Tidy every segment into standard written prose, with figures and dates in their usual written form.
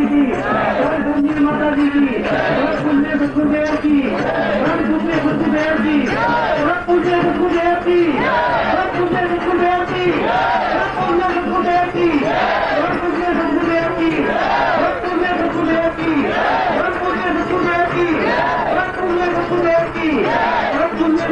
की, धरती माता जी की, पुण्य गुरुदेव की, पुण्य गुरुदेव की, पुण्य गुरुदेव की, पुण्य गुरुदेव की, पुण्य गुरुदेव की, पुण्य गुरुदेव की, पुण्य गुरुदेव की, पुण्य गुरुदेव की, पुण्य गुरुदेव की, पुण्य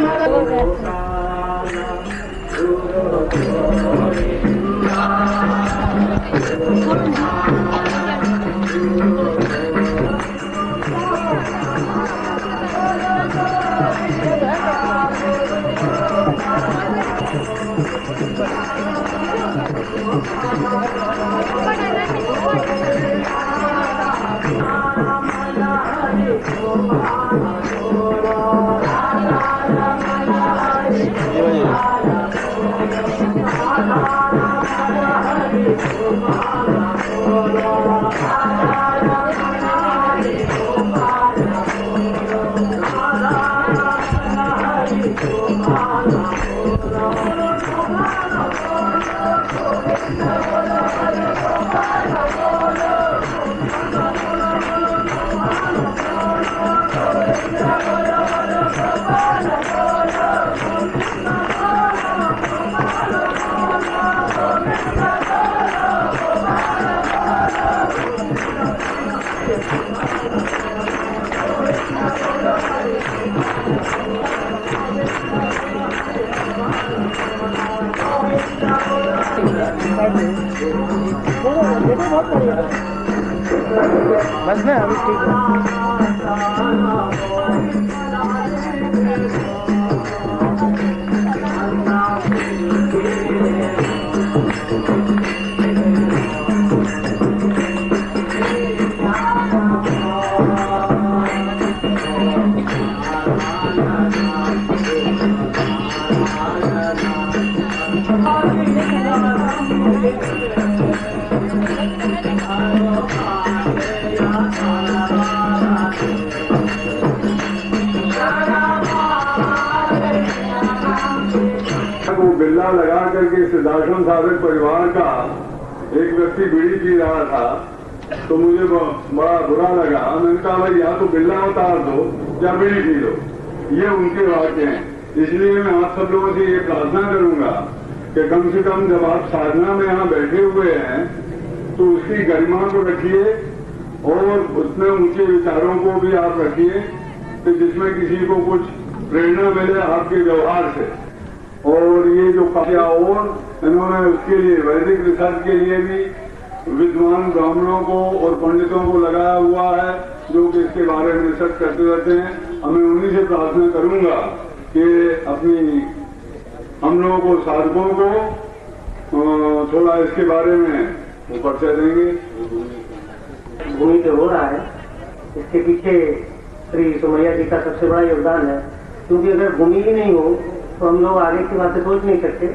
माता बस में अभी ठीक है। बिल्ला लगा करके सिद्धाश्रम साधक परिवार का एक व्यक्ति बीड़ी पी रहा था, तो मुझे बड़ा बुरा लगा। मैंने कहा भाई या तो बिल्ला उतार दो या बीड़ी पी लो, ये उनके वाक्य हैं। इसलिए मैं आप सब लोगों से ये प्रार्थना करूंगा कि कम से कम जब आप साधना में यहाँ बैठे हुए हैं तो उसकी गरिमा को रखिए और उसमें ऊंचे विचारों को भी आप रखिए कि जिसमें किसी को कुछ प्रेरणा मिले आपके व्यवहार से। और ये जो किया और इन्होंने उसके लिए वैदिक रिसर्च के लिए भी विद्वान ब्राह्मणों को और पंडितों को लगाया हुआ है जो कि इसके बारे में रिसर्च करते रहते हैं। हमें उन्हीं से प्रार्थना करूंगा कि अपनी हम लोगों को साधकों को थोड़ा इसके बारे में परिचय देंगे। भूमि जो हो रहा है इसके पीछे श्री सोमैया जी का सबसे बड़ा योगदान है, क्योंकि अगर भूमि ही नहीं हो तो हम लोग आगे की बातें सोच नहीं सकते।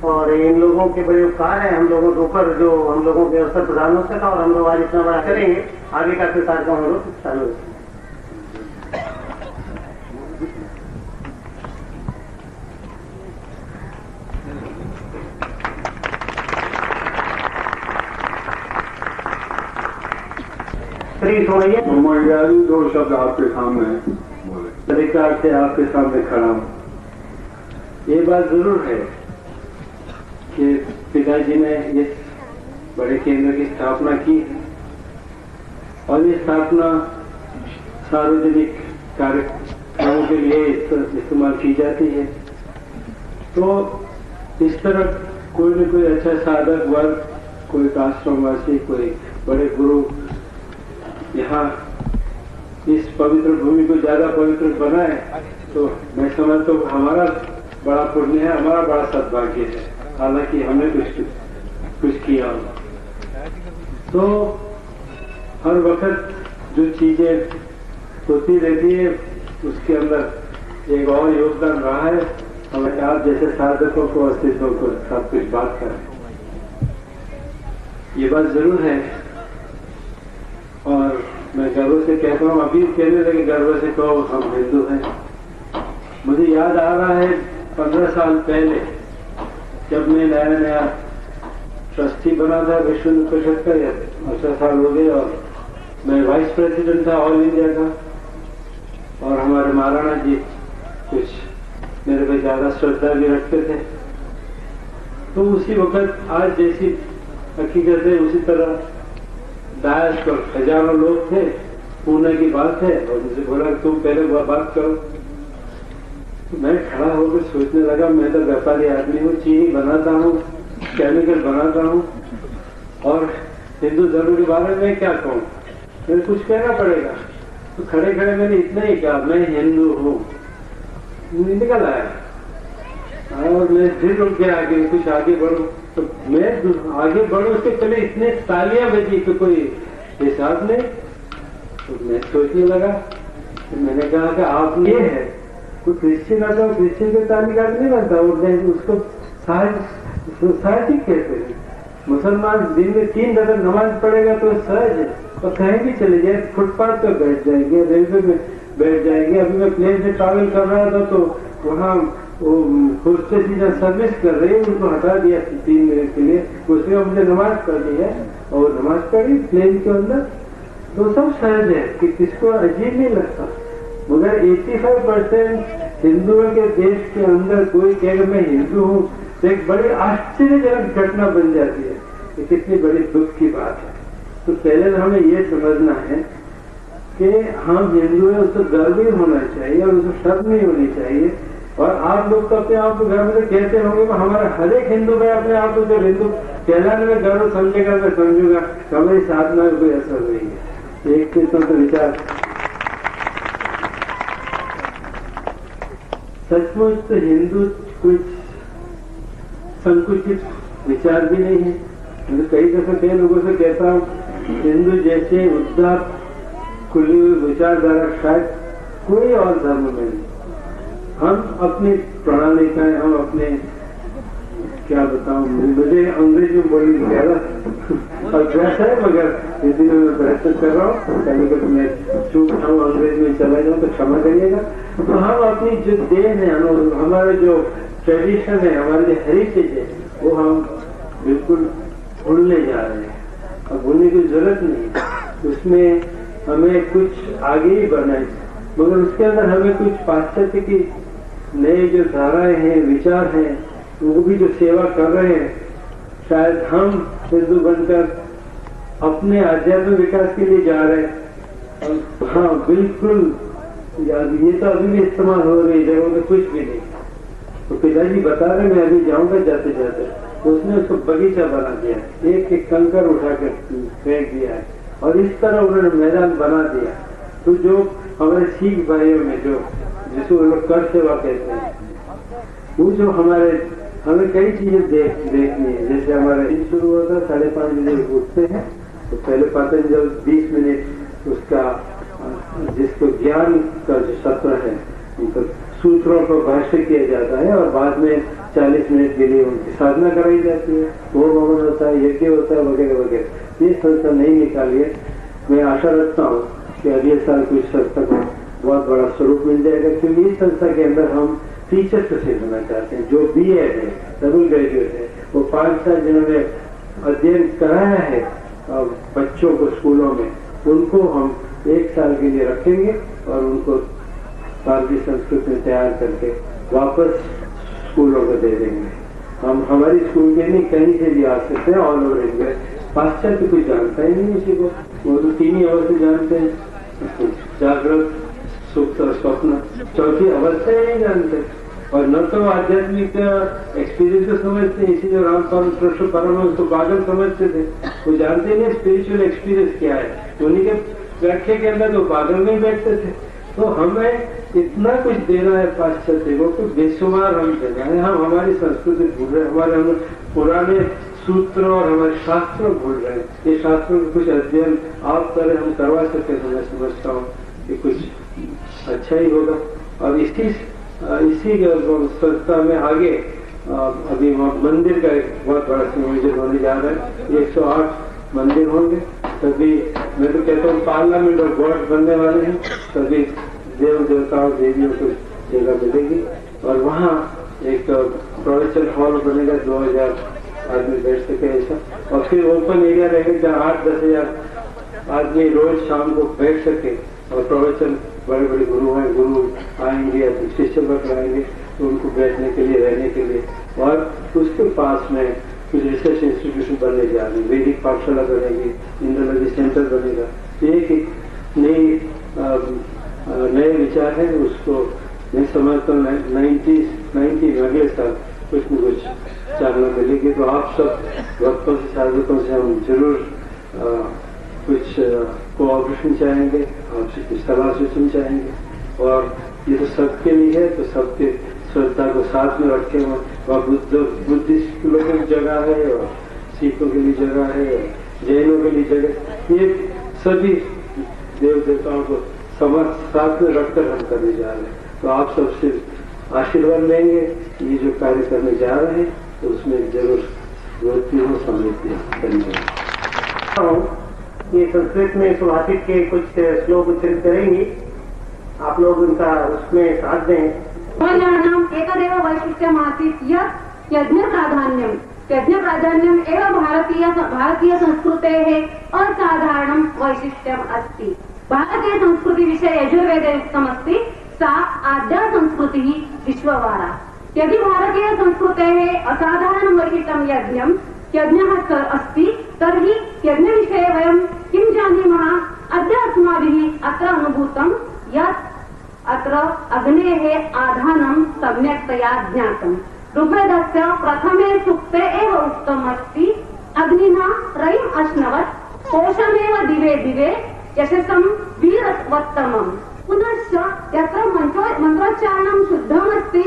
और इन लोगों के बड़े उपकार हैं हम लोगों के ऊपर जो हम लोगों के अवसर प्रदान हो सका, और हम लोग आज इतना बड़ा करेंगे। आगे का फिर कार्यक्रम हम लोग चालू है। श्री सोमैया जी दो शब्द आपके सामने बोले। तरीकार से आपके सामने खड़ा हूं। ये बात जरूर है कि पिताजी ने इस बड़े केंद्र की स्थापना की है और ये स्थापना सार्वजनिक कार्यक्रमों के लिए इस्तेमाल की जाती है। तो इस तरह कोई न कोई अच्छा साधक वर्ग, कोई आश्रमवासी, कोई बड़े गुरु यहाँ इस पवित्र भूमि को ज्यादा पवित्र बनाए, तो मैं समझता हूँ हमारा बड़ा पुण्य है, हमारा बड़ा सद्भाग्य है। हालांकि हमने कुछ किया हो। तो हर वक्त जो चीजें होती रहती है उसके अंदर एक और योगदान रहा है। हमें आप जैसे साधकों को, अस्तित्वों को सब कुछ बात करें, ये बात जरूर है। और मैं गर्व से कहता हूँ, अभी कहने लगे गर्व से कहो हम हिंदू हैं। मुझे याद आ रहा है 15 साल पहले जब मैं नया नया ट्रस्टी बना था विश्व हिंदू परिषद का, 18 साल हो गए, और मैं वाइस प्रेसिडेंट था ऑल इंडिया का। और हमारे महाराणा जी कुछ मेरे पे ज्यादा श्रद्धा भी रखते थे। तो उसी वक्त आज जैसी हकीकत है उसी तरह डायस पर हजारों लोग थे, पुणे की बात है, और मुझे बोला तुम पहले वह बात करो। तो मैं खड़ा होकर सोचने लगा, मैं तो व्यापारी आदमी हूँ, चीनी बनाता हूँ, केमिकल बनाता हूँ, और हिंदू धर्म के बारे में क्या कहूँ, मुझे कुछ कहना पड़ेगा। तो खड़े खड़े मैंने इतना ही कहा, मैं हिंदू हूँ, निकल आया। और मैं फिर रुक गया, आगे कुछ आगे बढ़ो, तो मैं आगे बढ़ू उसके पहले इतने तालियां बजी तो कोई हिसाब नहीं। तो मैं सोचने लगा, तो मैंने कहा कि आप ये है, कोई क्रिश्चियन आता है, क्रिश्चियन के ताली का नहीं बनता, उसको साहजिक कहते हैं। मुसलमान दिन में 3 दफा नमाज पढ़ेगा तो सहज है, और कहीं भी चले जाए, फुटपाथ पे बैठ जाएंगे, रेलवे में बैठ जाएंगे। अभी मैं प्लेन से ट्रैवल कर रहा था तो वहाँ वो होस्टेस जहाँ सर्विस कर रही है उनको हटा दिया 3 मिनट के लिए, उसके बाद मुझे नमाज पढ़नी है, और नमाज पढ़ी प्लेन के अंदर। तो सब सहज है कि किसको अजीब नहीं लगता। मगर 85% हिंदुओं के देश के अंदर कोई कहेगा मैं हिंदू हूँ, तो एक बड़ी आश्चर्यजनक घटना बन जाती है। ये कितनी बड़ी दुख की बात है। तो पहले हमें ये समझना है कि हम हिंदू हैं, उसको गर्व ही होना चाहिए और उसको शर्म नहीं होनी चाहिए। और आप लोग तो अपने आप को गर्व से कहते होंगे, तो हमारा हर एक हिंदू में अपने आप को जो हिंदू कहलाने में गर्व समझेगा, मैं समझूंगा हमारी साधना में कोई असर नहीं है। एक किस्म का विचार सचमुच तो हिंदू कुछ संकुचित विचार भी नहीं है। मैं कई दफे कई लोगों से कहता हूँ, हिंदू जैसे उदार खुली हुई विचारधारा शायद कोई और धर्म में नहीं। हम अपनी प्रणालिकाएं, हम अपने क्या बताऊं, मुझे अंग्रेजी में बोलने की ज्यादा अभ्यास है, मगर हिंदी में मैं प्रयत्न कर रहा हूँ। कभी कभी मैं चूक जाऊँ, अंग्रेजी में चला जाऊँ तो क्षमा करिएगा। तो हम अपनी जो देन है, हमारे जो ट्रेडिशन है, हमारे जो हेरिटेज है, वो हम बिल्कुल भूलने जा रहे हैं। अब भूलने की जरूरत नहीं, उसमें हमें कुछ आगे ही बढ़ना है, मगर उसके अंदर हमें कुछ पाश्चात्य की नए जो धाराएं हैं, विचार हैं, वो भी जो सेवा कर रहे हैं, शायद हम हिंदू बनकर अपने आध्यात्मिक विकास के लिए जा रहे हैं। हाँ बिल्कुल, ये तो अभी भी इस्तेमाल हो रही जगहों में कुछ भी नहीं। तो पिताजी बता रहे, मैं अभी जाऊंगा जाते जाते, तो उसने उसको बगीचा बना दिया, एक एक कंकर उठाकर फेंक दिया है, और इस तरह उन्होंने मैदान बना दिया। तो जो हमारे सिख भाइयों में जो जिसको लोग कर सेवा कहते हैं, वो जो हमें कई चीजें देखनी है। जैसे हमारा दिन शुरू होता है 5:30 बजे उठते हैं, तो पहले पतंजल 20 मिनट उसका जिसको ज्ञान का जो सत्र है, उनको सूत्रों पर भाष्य किया जाता है, और बाद में 40 मिनट के लिए उनकी साधना कराई जाती है, वो भवन होता है, यज्ञ होता है, वगैरह वगैरह। ये संस्था नहीं निकाली है। मैं आशा रखता हूँ कि अगले साल कुछ संस्था को बहुत बड़ा स्वरूप मिल जाएगा, क्योंकि इस संस्था के अंदर हम टीचर से सीखना चाहते हैं। जो BA है, डबल ग्रेजुएट है, वो 5 साल जिन्होंने अध्ययन कराया है बच्चों को स्कूलों में, उनको हम 1 साल के लिए रखेंगे और उनको भारतीय संस्कृति में तैयार करके वापस स्कूलों को दे देंगे। हम हमारी स्कूल के नहीं, कहीं से भी आ सकते हैं, ऑल ओवर इंडिया। पाश्चात्य कोई जानता ही नहीं उसी को, वो तो 3 ही अवस्था जानते हैं, जागृत, सुप्त और स्वप्न, चौथी अवस्था ही नहीं जानते। और न तो आध्यात्मिक एक्सपीरियंस को समझते हैं, इसीलिए रामपाल कृष्ण परमहंस को पागल समझते थे। वो जानते नहीं स्पिरिचुअल एक्सपीरियंस क्या है, उन्हीं के व्याख्या के अंदर तो पागल में बैठते थे। तो हमें इतना कुछ देना है पाश्चात्य को, कुछ बेशुमार हम देना है। हम हमारी संस्कृति भूल रहे हैं, हमारे पुराने सूत्र और हमारे शास्त्र भूल रहे हैं। ये शास्त्रों का कुछ अध्ययन आप करें, हम करवा सकते हैं। मैं समझता हूँ कि कुछ अच्छा ही होगा। और इसी संस्था में आगे अभी मंदिर का एक बहुत बड़ा संयोजन होने जा रहा है। 108 मंदिर होंगे, तभी मैं तो कहता हूँ पार्लियामेंट ऑफ गॉड बनने वाले हैं। तभी देव देवताओं देवियों को जगह मिलेगी, और वहाँ एक प्रोविंशियल हॉल बनेगा आदमी बैठ सके ऐसा, और फिर ओपन एरिया रहेगा जहाँ 8-10 हजार आदमी रोज शाम को बैठ सके, और प्रवचन बड़े बड़े गुरु आएंगे या शिष्य वर्ग आएंगे तो उनको बैठने के लिए, रहने के लिए, और उसके पास में कुछ रिसर्च इंस्टीट्यूशन बनने जा रहे हैं, वैदिक पाठशाला बनेगी, इंडोलॉजी सेंटर बनेगा। एक नए विचार है, उसको मैं समझता हूँ 90 अगले साल कुछ न कुछ जानना मिलेगी। तो आप सब भक्तों से, साधकों से हम जरूर कुछ कोऑपरेशन चाहेंगे, आपसे कुछ सलाह सूचन चाहेंगे, और ये तो सबके लिए है, तो सबके श्रद्धा को साथ में रखे हुए, और बुद्धिस्ट लोगों की जगह है, और सिखों के लिए जगह है, जैनों के लिए जगह, ये सभी देव देवताओं को साथ में रखकर हम करने जा रहे हैं। तो आप सबसे आशीर्वाद लेंगे, ये जो कार्य करने जा रहे हैं तो उसमें जरूर समृद्धि करेंगे। ये संस्कृत में सुभाषित के कुछ श्लोक उच्चरित करेंगी, आप लोग उनका उसमें साथ दें। एकदेव वैशिष्ट्यमासीत् यत् यज्ञ प्राधान्यम एवं भारतीय संस्कृतेः असाधारणं वैशिष्ट्यम् अस्ति। भारतीय संस्कृति विषये यजुर्वेदे उक्तमस्ति, सा आद्या संस्कृतिः विश्ववारा। यदि भारतीय संस्कृतेः असाधारणं वैशिष्ट्यं यज्ञः अस्ति, तर्हि यज्ञविषये वयं किं जानीमः? अद्य अस्माभिः अत्र अनुभूतं यत् अत्र अग्नेः आधानं सम्यक्तया ज्ञातम्। ऋग्वेदस्य प्रथमे सूक्ते एव उक्तमस्ति, अग्निना रयिम् अश्नवत् कोशमेव दिवे दिवे यशसं वीरवत्तमम्। पुनश्च यत्र मन्त्रोच्चारणं शुद्धमस्ति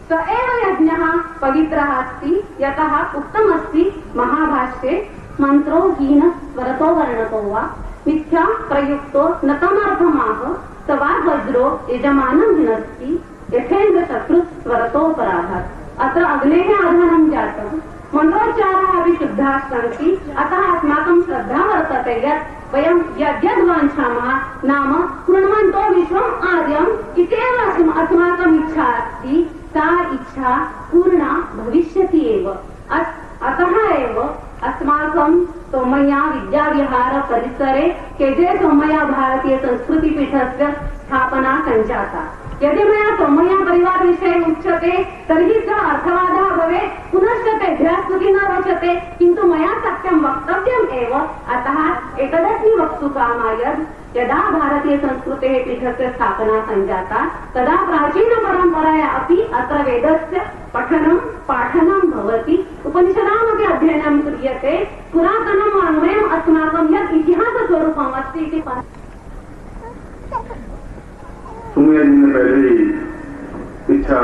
स एव यज्ञः पवित्रः अस्ति, यतः उक्तमस्ति महाभाष्ये, मन्त्रो हीन स्वरतो वर्णतो वा मिथ्या प्रयुक्तो न तमर्थमाह स वा वज्रो यजमानं हिनस्ति यथेन्द्र शत्रु स्वरतोपराधात्। अत्र अग्नेः आधानं जातं, मन्त्रोच्चाराः अपि शुद्धाः सन्ति, अतः अस्माकं श्रद्धा वर्तते यत् वयं यद्वाञ्छामः नाम कृण्वन्तो विश्वम् आर्यम् इत्येव अस्माकम् इच्छा अस्ति, सा इच्छा पूर्णा भविष्यति एव। अतः एव अस्माकं सोमय्या विद्याविहार परिसरे केजे सोमय्या भारतीय संस्कृतिपीठस्य स्थापना सञ्जाता। यदि मया सोमय्या परिवार विषये उच्यते तर्हि सः अर्थवादः भवेत्, पुनश्च तेभ्यः स्तुतिः न रोचते, किन्तु मया सत्यं वक्तव्यम् एव। अतः एतदस्मि वक्तुकामा यत् यदा भारतीय संस्कृतेः पीठस्य स्थापना सञ्जाता तदा प्राचीनपरम्परया अपि अत्र वेदस्य पठनं पाठनं भवति, उपनिषदामपि अध्ययनं क्रियते। पुरातनं वाङ्मयम् अस्माकं यत् इतिहासस्वरूपम् अस्ति इति सुमैया जी ने पहले ही इच्छा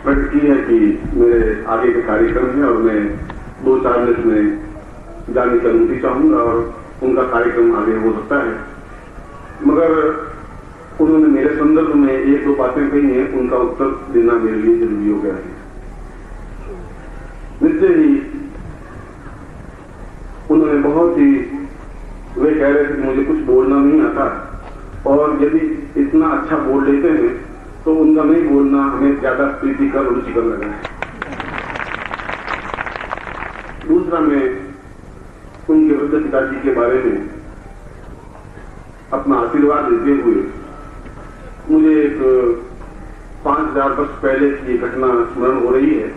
प्रकट की है कि मेरे आगे के कार्यक्रम है और मैं 2-4 मिनट में जाने की अनुमति चाहूंगा और उनका कार्यक्रम आगे हो सकता है। मगर उन्होंने मेरे संदर्भ में 1-2 बातें कही हैं, उनका उत्तर देना मेरे लिए जरूरी हो गया है। निश्चय ही उन्होंने बहुत ही, वे कह रहे थे कि मुझे कुछ बोलना नहीं आता, और यदि इतना अच्छा बोल लेते हैं तो उनका नहीं बोलना हमें ज्यादा प्रीतिकर रुचिकर लगा है। दूसरा, मैं उनके वृद्ध पिताजी के बारे में अपना आशीर्वाद देते हुए, मुझे एक 5000 वर्ष पहले की घटना स्मरण हो रही है,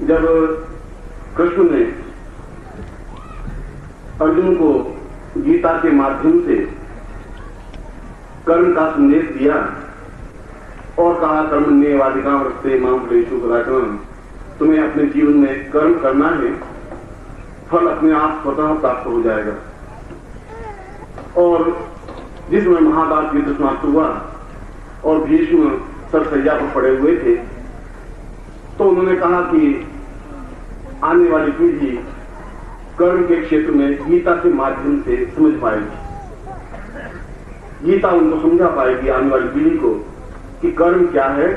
जब कृष्ण ने अर्जुन को गीता के माध्यम से कर्म का संदेश दिया और कहा, कर्मण्येवाधिकारस्ते मां फलेषु कदाचन, तुम्हें अपने जीवन में कर्म करना है, फल अपने आप स्वतः प्राप्त हो जाएगा। और जिसमें महाभारत युद्ध समाप्त हुआ और भीष्म सरसैया पर पड़े हुए थे, तो उन्होंने कहा कि आने वाली पीढ़ी कर्म के क्षेत्र में गीता के माध्यम से समझ पाएगी, गीता उनको समझा पाएगी आने वाली पीढ़ी को कि कर्म क्या है,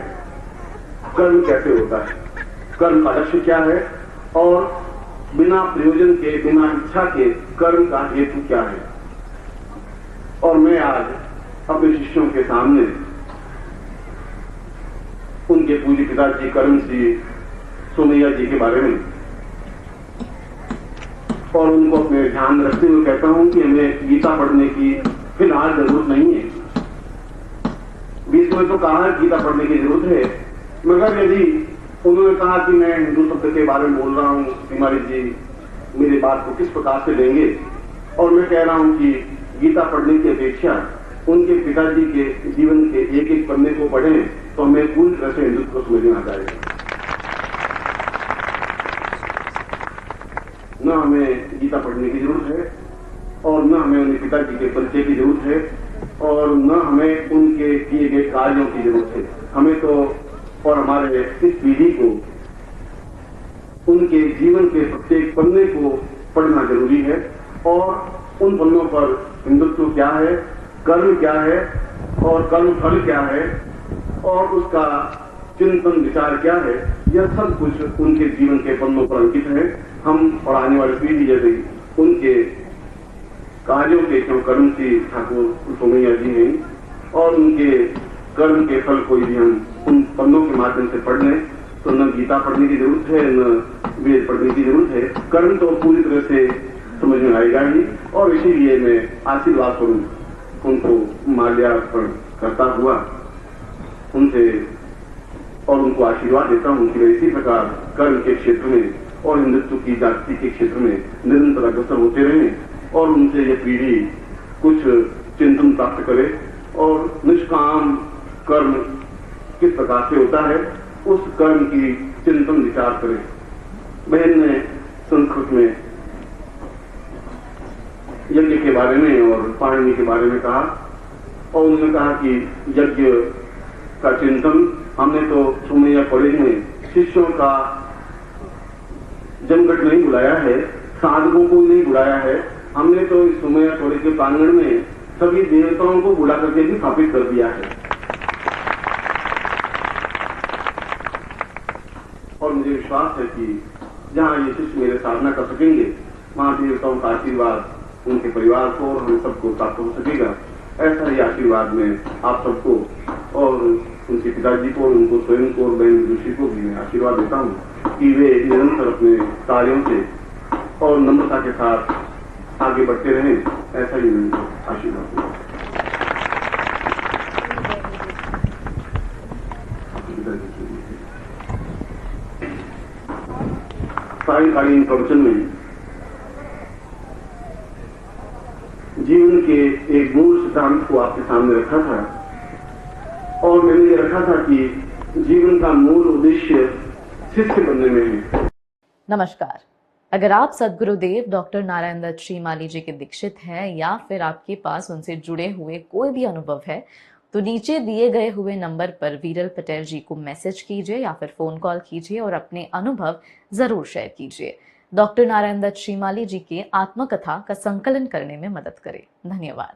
कर्म कैसे होता है, कर्म का लक्ष्य क्या है, और बिना प्रयोजन के, बिना इच्छा के कर्म का हेतु क्या है। और मैं आज अपने शिष्यों के सामने उनके पूज्य पिताजी कर्म श्री सोमैया जी के बारे में, और उनको अपने ध्यान में रखते हुए कहता हूं कि हमें गीता पढ़ने की फिलहाल जरूरत नहीं है। बीच में तो कहा गीता पढ़ने की जरूरत है, मगर यदि उन्होंने कहा कि मैं हिंदू शब्द के बारे में बोल रहा हूं, तिवारी जी मेरी बात को किस प्रकार से लेंगे, और मैं कह रहा हूं कि गीता पढ़ने की अपेक्षा उनके पिताजी के जीवन के एक एक पन्ने को पढ़ें तो हमें पूरी तरह से हिंदुत्व को समझ में आ जाएगा। न हमें गीता पढ़ने की जरूरत है और न हमें उनके पिताजी के परिचय की जरूरत है और न हमें उनके किए गए कार्यों की जरूरत है। हमें तो और हमारे इस पीढ़ी को उनके जीवन के प्रत्येक पन्ने को पढ़ना जरूरी है और उन पन्नों पर हिंदुत्व क्या है, कर्म क्या है और कर्म फल क्या है और उसका चिंतन विचार क्या है, यह सब कुछ उनके जीवन के पन्नों पर अंकित है। हम और आने वाली पीढ़ी यदि उनके कार्यों के क्यों कर्मश्री ठाकुर सोमैया जी हैं और उनके कर्म के फल को यदि हम उन पन्नों के माध्यम से पढ़ लें तो न गीता पढ़ने की जरूरत है न वेद पढ़ने की जरूरत है। कर्म तो पूरी तरह से समझ में आएगा ही, और इसीलिए मैं आशीर्वाद स्वरूप उनको माल्यार्पण करता हुआ उनसे और उनको आशीर्वाद देता हूं कि इसी प्रकार कर्म के क्षेत्र में और हिंदुत्व की जाति के क्षेत्र में निरंतर अग्रसर होते रहें और उनसे यह पीढ़ी कुछ चिंतन प्राप्त करे और निष्काम कर्म किस प्रकार से होता है उस कर्म की चिंतन विचार करे। बहन ने संस्कृत में यज्ञ के बारे में और पाणिनि के बारे में कहा और उन्होंने कहा कि यज्ञ का चिंतन हमने तो सोमैया कॉलेज में शिष्यों का जमघट नहीं बुलाया है, साधकों को नहीं बुलाया है, हमने तो इस सोमैया कॉलेज के प्रांगण में सभी देवताओं को बुला करके भी स्थापित कर दिया है। और मुझे विश्वास है कि जहां ये शिष्य मेरे साधना कर सकेंगे वहां देवताओं का आशीर्वाद उनके परिवार को और हम सबको प्राप्त हो सकेगा। ऐसा ही आशीर्वाद में आप सबको और उनके पिताजी को, उनको स्वयं को और बहन ऋषि को भी मैं आशीर्वाद देता हूं कि वे निरंतर अपने कार्यों से और नम्रता के साथ आगे बढ़ते रहें। ऐसा ही मैं आशीर्वाद दूंगा। सायंकालीन प्रवचन में जीवन के एक मूल सिद्धांत को आपके सामने रखा था और मैंने ये रखा था कि जीवन का मूल उद्देश्य शिष्य बनने में है। नमस्कार। अगर आप सद्गुरुदेव डॉक्टर नारायण दत्त श्रीमाली जी के दीक्षित हैं या फिर आपके पास उनसे जुड़े हुए कोई भी अनुभव है तो नीचे दिए गए हुए नंबर पर वीरल पटेल जी को मैसेज कीजिए या फिर फोन कॉल कीजिए और अपने अनुभव जरूर शेयर कीजिए। डॉक्टर नारायण दत्त श्रीमाली जी के आत्मकथा का संकलन करने में मदद करें। धन्यवाद।